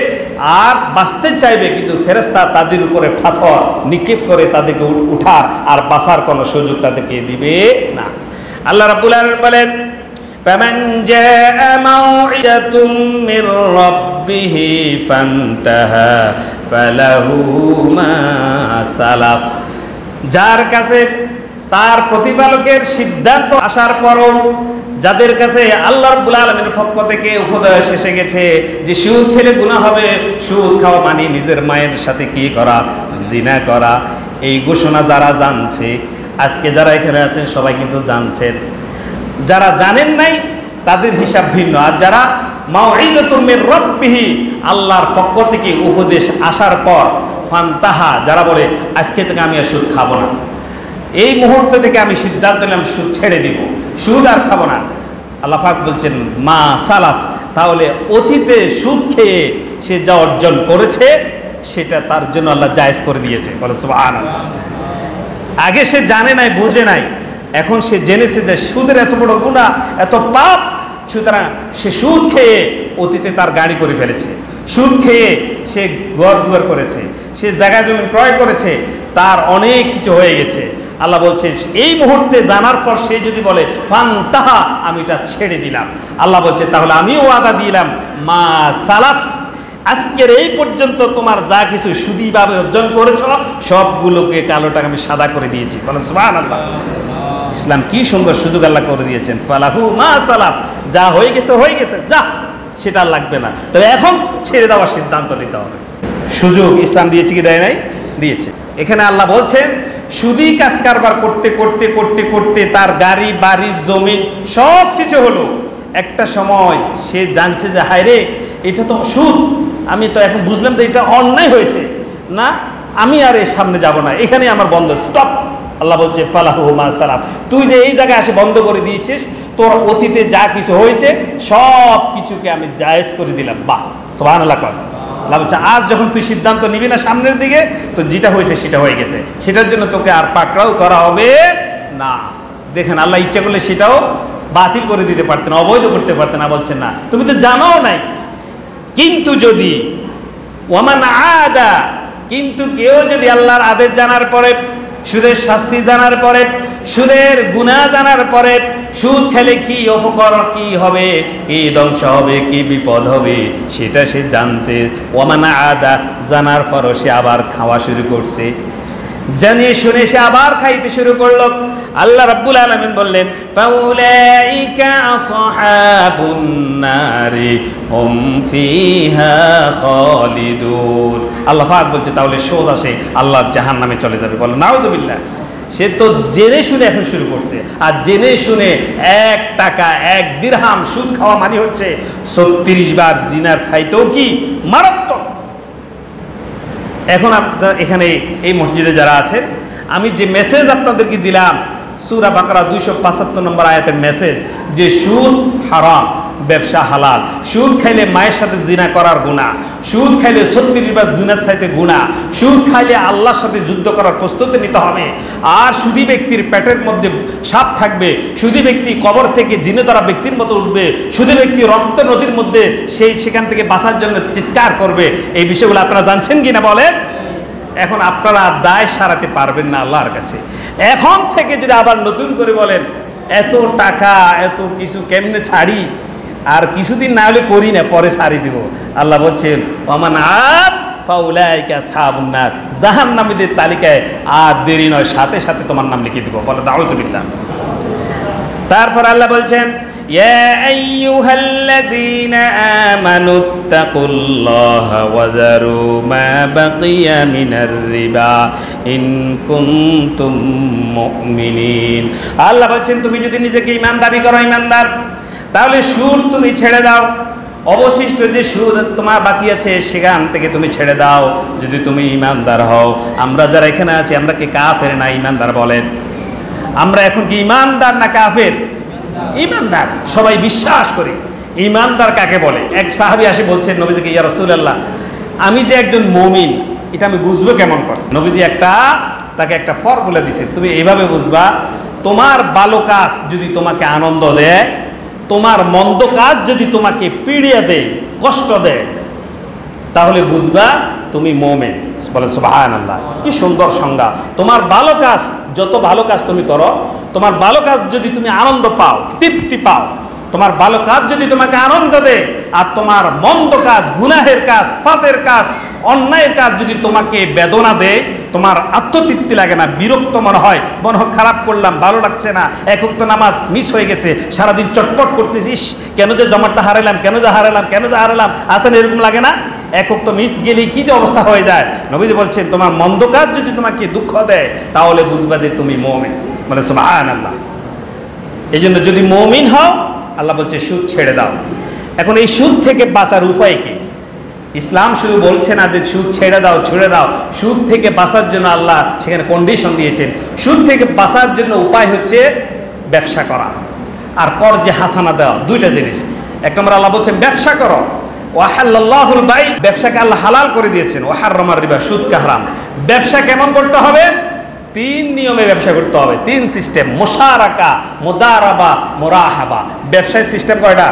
আর বাঁচতে চাইবে, কিন্তু ফেরেশতা তাদের উপরে পাথর নিক্ষেপ করে তাদেরকে উঠার আর বাঁচার কোনো সুযোগ তাদেরকে দিবে না। আল্লাহ রাব্বুল আলামিন বলেন, فمن جاء موعظة من ربه فانتهى فله ما سلف, যার কাছে তার প্রতিপালকের সিদ্ধান্ত আসার পরও যাদের কাছে আল্লাহ রাব্বুল আলামিনের পক্ষ থেকে উপদেশ এসে গেছে যে সুদ খেলে গুনাহ হবে, সুদ খাওয়া মানে নিজের মায়ের সাথে কি করা? জিনা করা। এই ঘোষণা যারা জানছে, আজকে যারা এখানে আছেন সবাই কিন্তু জানছেন, যারা জানেন নাই তাদের হিসাব ভিন্ন। আর যারা মাউইজাতুম মির রাব্বিহি, আল্লাহর পক্ষ থেকে উপদেশ আসার পর ফান্তাহা, যারা বলে আজকে থেকে আমি আর সুদ খাবো না, এই মুহূর্ত থেকে আমি সিদ্ধান্ত নিলাম সুদ ছেড়ে দিব, সুদ আর খাবো না, আল্লাহ পাক বলছেন মা সালাফ, তাহলে অতীতে সুদ খেয়ে সে যা অর্জন করেছে সেটা তার জন্য আল্লাহ জায়েজ করে দিয়েছে। বলে সুবহানাল্লাহ। আগে সে জানে নাই, বুঝে নাই, এখন সে জেনেছে যে সুদের এত বড় গুনাহ, এত পাপ, সুতরাং সে সুদ খেয়ে অতীতে তার গাড়ি করে ফেলেছে, সুদ খেয়ে সে ঘর দুয়ার করেছে, সে জায়গা জমি ক্রয় করেছে, তার অনেক কিছু হয়ে গেছে। আল্লাহ বলছে এই মুহূর্তে জানার পর সে যদি বলে ফান্তাহা, আমি এটা ছেড়ে দিলাম, আল্লাহ বলছে তাহলে আমিও ওয়াদা দিলাম মা সালাফ, আজকের এই পর্যন্ত তোমার যা কিছু সুদীভাবে অর্জন করেছ সবগুলোকে কালো টাকা আমি সাদা করে দিয়েছি। বলেন সুবহানাল্লাহ। ইসলাম কি সুন্দর সুযোগ আল্লাহ করে দিয়েছেন, ফালাহু মা সালাফ, যা হয়ে গেছে হয়ে গেছে, যা সেটা লাগবে না, তবে এখন ছেড়ে দেওয়ার সিদ্ধান্ত নিতে হবে। সুযোগ ইসলাম দিয়েছে কি দেয় নাই? দিয়েছে। এখানে আল্লাহ বলছেন সুদী কাজ কারবার করতে করতে করতে করতে তার গাড়ি বাড়ি জমিন সব কিছু হলো, একটা সময় সে জানছে যে হায় রে এটা তো সুদ, আমি তো এখন বুঝলাম যে এটা অন্যায় হয়েছে, না আমি আর এর সামনে যাব না, এখানে আমার বন্ধ, স্টপ। আল্লাহ বলছে ফালাহু মা সালাফ, তুই যে এই জায়গায় এসে বন্ধ করে দিয়েছিস, তোর অতীতে যা কিছু হয়েছে সব কিছুকে আমি জায়েজ করে দিলাম। বাহ, সুবহানাল্লাহ। আল্লাহ বলছে আর যখন তুই সিদ্ধান্ত নিবি না সামনের দিকে, তো যেটা হয়েছে সেটা হয়ে গেছে, সেটার জন্য তোকে আর পাকড়াও করা হবে না। দেখেন আল্লাহ ইচ্ছা করলে সেটাও বাতিল করে দিতে পারতেন, অবৈধ করতে পারতেন না, বলছেন না তুমি তো জানাও নাই। কিন্তু যদি ওয়ামান আদা, কিন্তু কেউ যদি আল্লাহর আদেশ জানার পরে, সুদের শাস্তি জানার পরে, সুদের গুনাহ জানার পরে, সুদ খেলে কি অপকর কি হবে, কি ধ্বংস হবে, কি বিপদ হবে সেটা সে জানছে, ওয়ামান আদা, জানার পরও সে আবার খাওয়া শুরু করছে, জানিয়ে শুনে সে আবার খাইতে শুরু করলো। আল্লাহ রাব্বুল আলামিন বললেন ফাউলাইকা আসহাবুন নারি হুম ফিহা খালিদুন। আল্লাহ পাক বলছে তাহলে সোজা সে আল্লাহর জাহান্নামে চলে যাবে। বলে নাউজুবিল্লাহ। সে তো জেনে শুনে এখন শুরু করছে, আর জেনে শুনে 1 টাকা 1 দিরহাম সুদ খাওয়া মানে হচ্ছে 36 বার জিনার চাইতেও কি মারাত্মক। এখন আপনারা এখানে এই মসজিদে যারা আছেন, আমি যে মেসেজ আপনাদেরকে দিলাম সূরা বাকারা 275 নম্বর আয়াতের মেসেজ, যে সুদ হারাম, ব্যবসা হালাল, সুদ খাইলে মায়ের সাথে জিনা করার গুনাহ, সুদ খাইলে 36 বার জিনার সাথে গুনাহ, সুদ খাইলে আল্লাহর সাথে যুদ্ধ করার প্রস্তুতি নিতে হবে, আর সুদী ব্যক্তির পেটের মধ্যে সাপ থাকবে, সুদী ব্যক্তি কবর থেকে জিনে ধরা ব্যক্তির মতো উঠবে, সুদী ব্যক্তি রক্ত নদীর মধ্যে সেখান থেকে বাঁচার জন্য চিৎকার করবে। এই বিষয়গুলো আপনারা জানছেন কিনা বলেন? এখন আপনারা দায় সারাতে পারবেন না আল্লাহর কাছে। এখন থেকে যদি আবার নতুন করে বলেন এত টাকা এত কিছু কেমনে ছাড়ি, আর কিছুদিন না হলে করি না, পরে ছাড়ি দিব, আল্লাহ বলছেন ওয়ামান আদ ফাউলাইকা আসহাবুন নার, জাহান্নামীদের তালিকায় আর দেরি নয়, সাথে সাথে তোমার নাম লিখে দিব। বলে আউযুবিল্লাহ। তারপর আল্লাহ বলছেন ইয়া আইয়ুহাল্লাযীনা আমানুত্তাকুল্লাহা ওয়া যারু মা বাকিয়া মিনার রিবা ইন কুনতুম মুমিনিন। আল্লাহ বলছেন তুমি যদি নিজেকে ঈমান দাবি করো ঈমানদার, তাহলে সুদ তুমি ছেড়ে দাও, অবশিষ্ট যে সুদ তোমার বাকি আছে সেখান থেকে তুমি ছেড়ে দাও যদি তুমি ঈমানদার হও। আমরা যারা এখানে আছি আমরা কি কাফের না ঈমানদার বলেন? আমরা এখন কি ঈমানদার না কাফের? ঈমানদার। সবাই বিশ্বাস করে ঈমানদার কাকে বলে। এক সাহাবী আসে বলছেন নবীজিকে, ইয়া রাসূলুল্লাহ আমি যে একজন মুমিন এটা আমি বুঝবো কেমন করে? নবীজি তাকে একটা ফর্মুলা দিয়েছেন, তুমি এইভাবে বুঝবা, তোমার ভালো কাজ যদি তোমাকে আনন্দ দেয়, তোমার মন্দ কাজ যদি তোমাকে পীড়িয়ে দেয়, কষ্ট দেয়, তাহলে বুঝবা তুমি মুমিন। বলে সুবহানাল্লাহ, কি সুন্দর সংজ্ঞা। তোমার ভালো কাজ, যত ভালো কাজ তুমি করো, তোমার ভালো কাজ যদি তুমি আনন্দ পাও, তৃপ্তি পাও, তোমার ভালো কাজ যদি তোমাকে আনন্দ দেয়, আর তোমার মন্দ কাজ, গুনাহের কাজ, পাপের কাজ, অন্যায়ের কাজ যদি তোমাকে বেদনা দেয়, তোমার আত্মতৃপ্তি লাগে না, বিরক্ত মনে হয়, মনে হয় খারাপ করলাম, ভালো লাগছে না, এক ওয়াক্ত নামাজ মিস হয়ে গেছে, সারাদিন চটপট করতেছিস, কেন যে জমাটটা হারালাম, কেন যে হারালাম, আসেন এরকম লাগে না? এক ওয়াক্ত মিস গেলেই কি যে অবস্থা হয়ে যায়। নবীজি বলছেন তোমার মন্দ কাজ যদি তোমাকে দুঃখ দেয় তাহলে বুঝবা যে তুমি মুমিন। মানে সুবহানাল্লাহ। এই জন্য যদি মুমিন হও, আল্লাহ বলছে সুদ ছেড়ে দাও। এখন এই সুদ থেকে বাঁচার উপায় কি? ইসলাম শুধু বলছে না যে সুদ ছেড়ে দাও, সুদ থেকে বাঁচার জন্য আল্লাহ সেখানে কন্ডিশন দিয়েছেন। সুদ থেকে বাঁচার জন্য উপায় হচ্ছে ব্যবসা করা আর কর্জে হাসানা দেওয়া, দুইটা জিনিস। এক নম্বর আল্লাহ বলছেন ব্যবসা করো, ওয়াহাল্লাল্লাহুল বাই, ব্যবসাকে আল্লাহ হালাল করে দিয়েছেন, ওয়াহাররামার রিবা, সুদকে হারাম। ব্যবসা কেমন করতে হবে? 3 নিয়মে ব্যবসা করতে হবে, 3 সিস্টেম, মুশারাকা, মুদারাবা, মুরাহাবা। ব্যবসায় সিস্টেম কয়টা?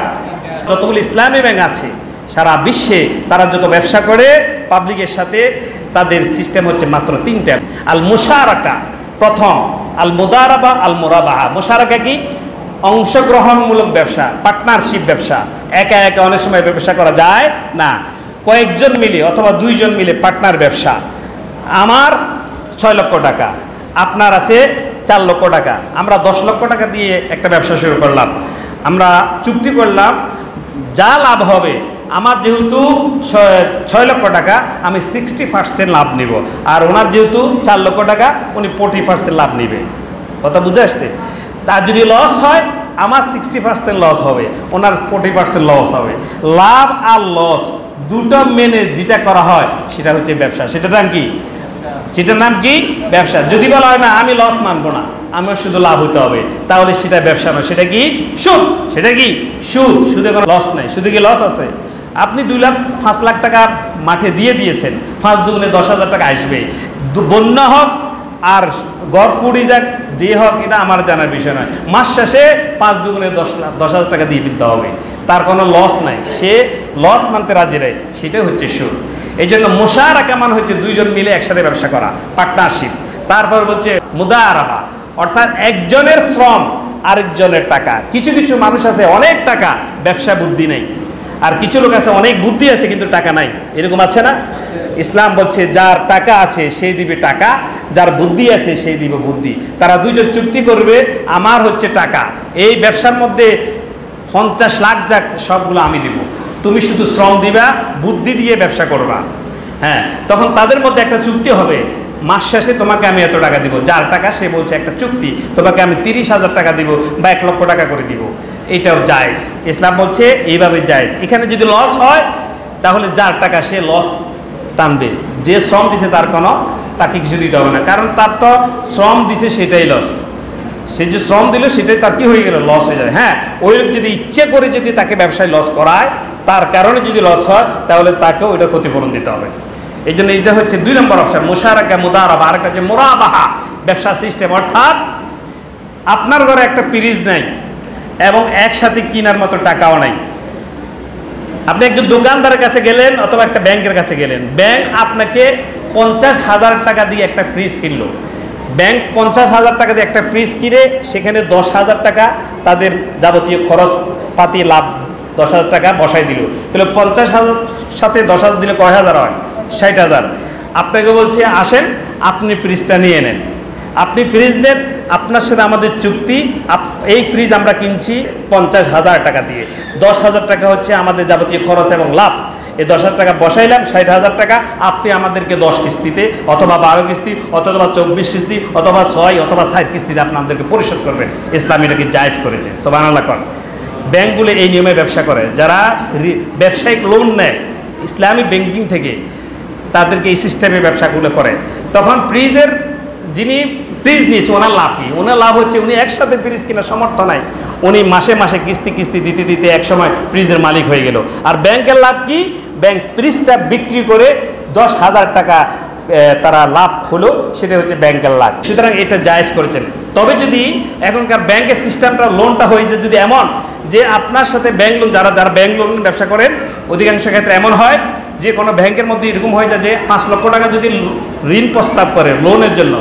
যতগুলো ইসলামী ব্যাংক আছে সারা বিশ্বে তারা যত ব্যবসা করে পাবলিকের সাথে, তাদের সিস্টেম হচ্ছে মাত্র 3টা। আল মুশারাকা প্রথম, আল মুদারাবা, আল মুরাবাহা। মুশারাকা কি? অংশগ্রহণমূলক ব্যবসা, পার্টনারশিপ ব্যবসা। একা একা অনেক সময় ব্যবসা করা যায় না, কয়েকজন মিলে অথবা 2 জন মিলে পার্টনার ব্যবসা। আমার 6 লক্ষ টাকা, আপনার আছে 4 লক্ষ টাকা, আমরা 10 লক্ষ টাকা দিয়ে একটা ব্যবসা শুরু করলাম। আমরা চুক্তি করলাম যা লাভ হবে, আমার যেহেতু 6 লক্ষ টাকা, আমি 60% লাভ নিব, আর ওনার যেহেতু 4 লক্ষ টাকা, উনি 40% লাভ নিবে। কথা বুঝে আসছে? তার যদি লস হয়, আমার 60% লস হবে, ওনার 40% লস হবে। লাভ আর লস দুটো মেনে যেটা করা হয় সেটা হচ্ছে ব্যবসা। সেটার নাম কি? সেটার নাম কি? ব্যবসা। যদি বলা হয় না আমি লস মানবো না, আমার শুধু লাভ হতে হবে, তাহলে সেটা ব্যবসা নয়, সেটা কি? সুদ। সেটা কি? সুদ। সুদে কোনো লস নাই। শুধু কি লস আছে? আপনি 5 লাখ টাকা মাঠে দিয়ে দিয়েছেন, 5 দুগুণে 10,000 টাকা আসবে। বন্যা হোক আর গড় পুড়ি যাক, যে হোক, এটা আমার জানার বিষয় নয়। মাস শেষে 5 দুগুণে 10,000 টাকা দিয়ে ফেলতে হবে, তার কোনো লস নাই, সে লস মানতে রাজি নেই, সেটাই হচ্ছে সুদ। এই জন্য মুশারাকা মানে হচ্ছে 2 জন মিলে একসাথে ব্যবসা করা, পার্টনারশিপ। তারপর বলছে মুদারাবা, অর্থাৎ একজনের শ্রম আরেকজনের টাকা। কিছু কিছু মানুষ আছে অনেক টাকা, ব্যবসা বুদ্ধি নেই, আর কিছু লোক আছে অনেক বুদ্ধি আছে কিন্তু টাকা নাই, এরকম আছে না? ইসলাম বলছে যার টাকা আছে সেই দিবে টাকা, যার বুদ্ধি আছে সেই দিবে বুদ্ধি। তারা 2 জন চুক্তি করবে, আমার হচ্ছে টাকা, এই ব্যবসার মধ্যে 50 লাখ যাক, সবগুলো আমি দিব, তুমি শুধু শ্রম দিবা, বুদ্ধি দিয়ে ব্যবসা করবা। হ্যাঁ, তখন তাদের মধ্যে একটা চুক্তি হবে, মাস শেষে তোমাকে আমি এত টাকা দিব। যার টাকা সে বলছে একটা চুক্তি, তোমাকে আমি 30,000 টাকা দিব বা 1 লক্ষ টাকা করে দিব। এটাও জায়েজ। ইসলাম বলছে এইভাবে জায়েজ। এখানে যদি লস হয় তাহলে যার টাকা সে লস টানবে, যে শ্রম দিছে তাকে কিছু দিতে হবে না, কারণ তার তো শ্রম দিছে সেটাই লস। সে যে শ্রম দিল সেটাই তার কি হয়ে গেল? লস হয়ে যাবে। হ্যাঁ, ওই লোক যদি ইচ্ছে করে যদি তাকে ব্যবসায় লস করায়, তার কারণে যদি লস হয়, তাহলে তাকেও ওইটা ক্ষতিপূরণ দিতে হবে। এই জন্য এটা হচ্ছে 2 নম্বর অপশন, মুশারাকা, মুদারাবা। আরেকটা হচ্ছে মুরাবাহা, ব্যবসা সিস্টেম। অর্থাৎ আপনার ঘরে একটা ফ্রিজ নাই এবং একসাথে কেনার মতো টাকাও নাই। আপনি একজন দোকানদারের কাছে গেলেন অথবা একটা ব্যাংকের কাছে গেলেন, ব্যাংক আপনাকে 50,000 টাকা দিয়ে একটা ফ্রিজ কিনলো। ব্যাংক 50,000 টাকা দিয়ে একটা ফ্রিজ কিনে সেখানে 10,000 টাকা তাদের যাবতীয় খরচ পাতি লাভ 10,000 টাকা বসাই দিল। তাহলে 50,000 সাথে 10,000 দিলে কয় হাজার হয়? 60,000। আপনাকে বলছে আসেন আপনি ফ্রিজটা নিয়ে নেন, আপনি ফ্রিজ নেন, আপনার সাথে আমাদের চুক্তি, এই ফ্রিজ আমরা কিনছি 50,000 টাকা দিয়ে, 10,000 টাকা হচ্ছে আমাদের যাবতীয় খরচ এবং লাভ। এই 10,000 টাকা বসাইলাম, 60,000 টাকা আপনি আমাদেরকে 10 কিস্তিতে অথবা 12 কিস্তি অথবা 24 কিস্তি অথবা 6 অথবা 4 কিস্তিতে আপনাদেরকে পরিশোধ করবেন। ইসলাম এটাকে জায়েজ করেছে, সুবহানাল্লাহ কর। ব্যাংকগুলো এই নিয়মে ব্যবসা করে, যারা ব্যবসায়িক লোন নেয় ইসলামী ব্যাংকিং থেকে, তাদেরকে এই সিস্টেমে ব্যবসাগুলো করে। তখন ফ্রিজের যিনি ফ্রিজ নিয়েছে ওনার লাভ কি? ওনার লাভ হচ্ছে উনি একসাথে ফ্রিজ কেনার সামর্থ্য নাই, উনি মাসে মাসে কিস্তি কিস্তি দিতে দিতে একসময় ফ্রিজের মালিক হয়ে গেল। আর ব্যাংকের লাভ কি? ব্যাংক ফ্রিজটা বিক্রি করে 10,000 টাকা তারা লাভ হলো, সেটা হচ্ছে ব্যাংকের লাভ। সুতরাং এটা জায়েজ করেছেন। তবে যদি এখনকার ব্যাংকের সিস্টেমটা লোনটা হয়েছে যদি এমন যে আপনার সাথে ব্যাংক লোন, যারা যারা ব্যাংক লোন ব্যবসা করেন অধিকাংশ ক্ষেত্রে এমন হয় যে কোনো ব্যাংকের মধ্যে এরকম হয়ে যায় যে 5 লক্ষ টাকা যদি ঋণ প্রস্তাব করে লোনের জন্য,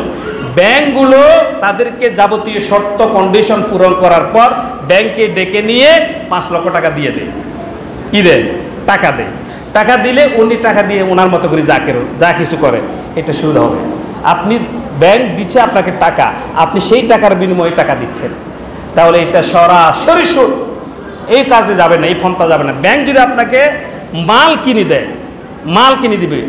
ব্যাংকগুলো তাদেরকে যাবতীয় শর্ত কন্ডিশন পূরণ করার পর ব্যাংকে ডেকে নিয়ে 5 লক্ষ টাকা দিয়ে দেয়। কী দেয়? টাকা দেয়। টাকা দিলে উনি টাকা দিয়ে ওনার মতো করে যা কিছু করে, এটা সুদ হবে। আপনি ব্যাংক দিচ্ছে আপনাকে টাকা, আপনি সেই টাকার বিনিময়ে টাকা দিচ্ছেন, তাহলে এটা সরাসরি সুদ। এই কাজে যাবে না, এই ফোনটা যাবে না। ব্যাংক যদি আপনাকে মাল কিনে দেয়, মাল কিনে দিবে,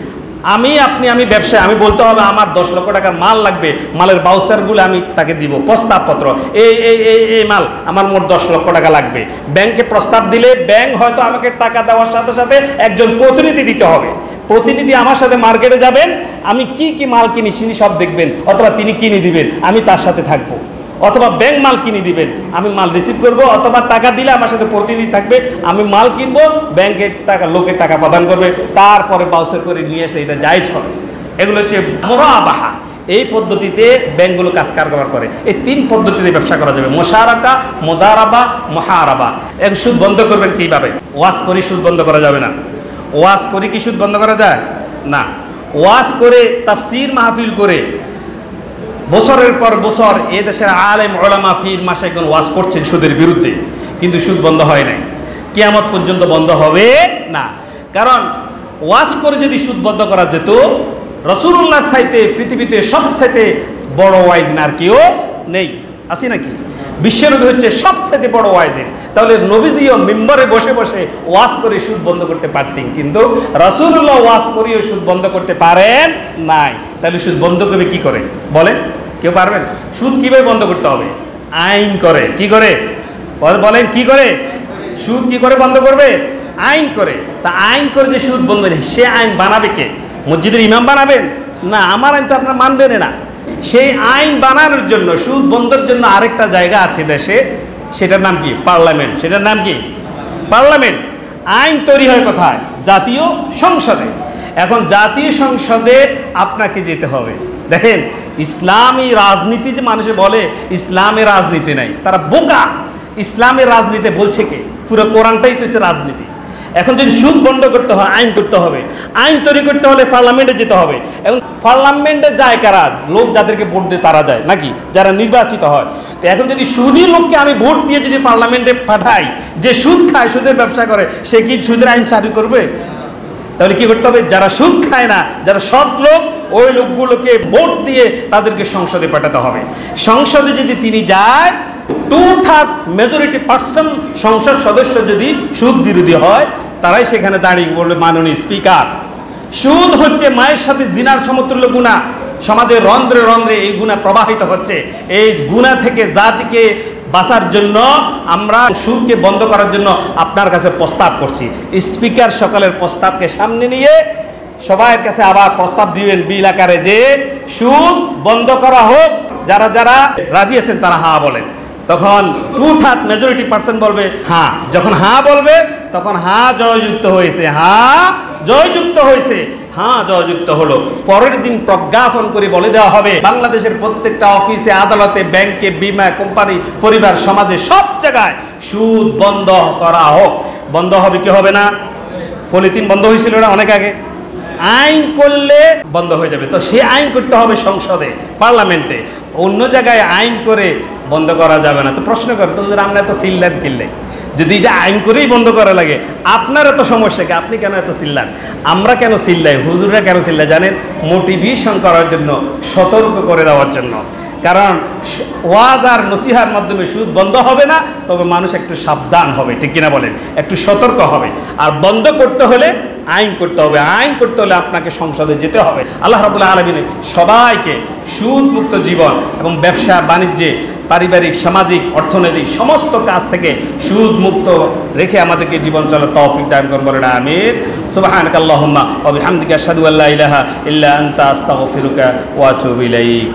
আমি ব্যবসায়, আমি বলতে হবে আমার 10 লক্ষ টাকার মাল লাগবে, মালের বাউচারগুলো আমি তাকে দিব, প্রস্তাবপত্র, এই মাল আমার মোট 10 লক্ষ টাকা লাগবে। ব্যাংকে প্রস্তাব দিলে ব্যাংক হয়তো আমাকে টাকা দেওয়ার সাথে সাথে একজন প্রতিনিধি দিতে হবে। প্রতিনিধি আমার সাথে মার্কেটে যাবেন, আমি কি কি মাল কিনি তিনি সব দেখবেন, অথবা তিনি কিনে দিবেন, আমি তার সাথে থাকবো, অথবা ব্যাংক মাল কিনে দিবেন, আমি মাল রিসিভ করব, অথবা টাকা দিলে আমার সাথে প্রতিনিধি থাকবে, আমি মাল কিনবো, ব্যাংকের টাকা লোকের টাকা প্রদান করবে, তারপরে বাউচার করে নিয়ে আসলে এটা জায়েজ হবে। এগুলো হচ্ছে মুরাবাহা। এই পদ্ধতিতে ব্যাংকগুলো কাজ কারবার করে। এই 3 পদ্ধতিতে ব্যবসা করা যাবে: মুশারাকা, মুদারাবা, মুহারাবা। এক সুদ বন্ধ করবেন কিভাবে? ওয়াজ করে সুদ বন্ধ করা যাবে না। ওয়াজ করে কি সুদ বন্ধ করা যায়? না। ওয়াজ করে, তাফসির মাহফিল করে বছরের পর বছর এ দেশের আলেম ওলামা ফির মাশায়েখগণ ওয়াজ করছেন সুদের বিরুদ্ধে, কিন্তু সুদ বন্ধ হয় নাই, কিয়ামত পর্যন্ত বন্ধ হবে না। কারণ ওয়াজ করে যদি সুদ বন্ধ করা যেত, রাসূলুল্লাহ চাইতে পৃথিবীতে সবচাইতে বড় ওয়াইজিন আর কেউ নেই, আছে নাকি? বিশ্বনবী হচ্ছে সবচাইতে বড় ওয়াইজিন। তাহলে নবীজিও মিম্বরে বসে বসে ওয়াজ করে সুদ বন্ধ করতে পারতেন, কিন্তু রাসূলুল্লাহ ওয়াজ করেও সুদ বন্ধ করতে পারেন নাই। তাহলে সুদ বন্ধ করবে কি করে বলেন? কেউ পারবেন? সুদ কিভাবে বন্ধ করতে হবে? আইন করে। কি করে বলেন? কি করে? সুদ কি করে বন্ধ করবে? আইন করে। তা আইন করে যে সুদ বন্ধ হবে, সে আইন বানাবে কে? মসজিদের ইমাম বানাবেন? না, আমার আইন তো আপনার মানবেন না। সেই আইন বানানোর জন্য, সুদ বন্ধের জন্য আরেকটা জায়গা আছে দেশে, সেটার নাম কি? পার্লামেন্ট। সেটার নাম কি? পার্লামেন্ট। আইন তৈরি হয় কোথায়? জাতীয় সংসদে। এখন জাতীয় সংসদে আপনাকে যেতে হবে। দেখেন, ইসলামী রাজনীতি যে মানুষে বলে ইসলামের রাজনীতি নাই, তারা বোকা। ইসলামের রাজনীতি বলছে কে? পুরো কোরআনটাই তো হচ্ছে রাজনীতি। এখন যদি সুদ বন্ধ করতে হয়, আইন করতে হবে। আইন তৈরি করতে হলে পার্লামেন্টে যেতে হবে। এখন পার্লামেন্টে যায় কারা? লোক যাদেরকে ভোট দিয়ে তারা যায়, নাকি? যারা নির্বাচিত হয়। তো এখন যদি সুদী লোককে আমি ভোট দিয়ে যদি পার্লামেন্টে পাঠাই, যে সুদ খায়, সুদের ব্যবসা করে, সে কি সুদের আইন চালু করবে? তাহলে কি করতে হবে? যারা সুদ খায় না, যারা সৎ লোক, ওই লোকগুলোকে ভোট দিয়ে তাদেরকে সংসদে পাঠাতে হবে। সংসদে যদি তিনি যায়, 2/3 মেজরিটি পার্সেন্ট সংসদ সদস্য যদি সুদ বিরোধী হয়, তারাই সেখানে দাঁড়িয়ে বলবে, মাননীয় স্পিকার, সুদ হচ্ছে মায়ের সাথে জিনার সমতুল্য গুনাহ। সমাজের রন্ধ্রে রন্ধ্রে এই গুনাহ প্রবাহিত হচ্ছে। এই গুনাহ থেকে জাতিকে বাঁচার জন্য আমরা সুদকে বন্ধ করার জন্য আপনার কাছে প্রস্তাব করছি। স্পিকার সকালের প্রস্তাবকে সামনে নিয়ে সবার কাছে আবার প্রস্তাব দিবেন বিল আকারে যে সুদ বন্ধ করা হোক। যারা যারা রাজি আছেন তারা হ্যাঁ বলেন। তখন 2/3 মেজরিটি পার্সেন্ট বলবে হ্যাঁ। যখন হ্যাঁ বলবে তখন হ্যাঁ জয়যুক্ত হয়েছে, হ্যাঁ জয়যুক্ত হয়েছে, হ্যাঁ জয়যুক্ত হলো। পরের দিন প্রজ্ঞাপন করে বলে দেওয়া হবে, বাংলাদেশের প্রত্যেকটা অফিসে, আদালতে, ব্যাংকে, বিমা কোম্পানি, পরিবার, সমাজে, সব জায়গায় সুদ বন্ধ করা হোক। বন্ধ হবে কি হবে না? পলিথিন বন্ধ হয়েছিল না অনেক আগে? আইন করলে বন্ধ হয়ে যাবে। তো সে আইন করতে হবে সংসদে, পার্লামেন্টে। অন্য জায়গায় আইন করে বন্ধ করা যাবে না। তো প্রশ্ন করে, তো আমরা এত সিল্লার কিনলে যদি এটা আইন করেই বন্ধ করা লাগে, আপনার এত সমস্যা কি? আপনি কেন এত চিল্লান? আমরা কেন চিল্লাই? হুজুররা কেন চিল্লায় জানেন? মোটিভেশন করার জন্য, সতর্ক করে দেওয়ার জন্য। কারণ ওয়াজ আর নসিহার মাধ্যমে সুদ বন্ধ হবে না, তবে মানুষ একটু সাবধান হবে, ঠিক কিনা বলেন? একটু সতর্ক হবে। আর বন্ধ করতে হলে আইন করতে হবে, আইন করতে হলে আপনাকে সংসদে যেতে হবে। আল্লাহ রাব্বুল আলামিন সবাইকে সুদ মুক্ত জীবন এবং ব্যবসা বাণিজ্যে, পারিবারিক, সামাজিক, অর্থনৈতিক সমস্ত কাজ থেকে সুদ মুক্ত রেখে আমাদেরকে জীবন চলার তৌফিক দান করুন, বলেন আমিন। সুবহানাকাল্লাহুম্মা ওয়া বিহামদিকা আশহাদু আল্লা ইলাহা ইল্লা আনতা আস্তাগফিরুকা ওয়া আতুবু ইলাইক।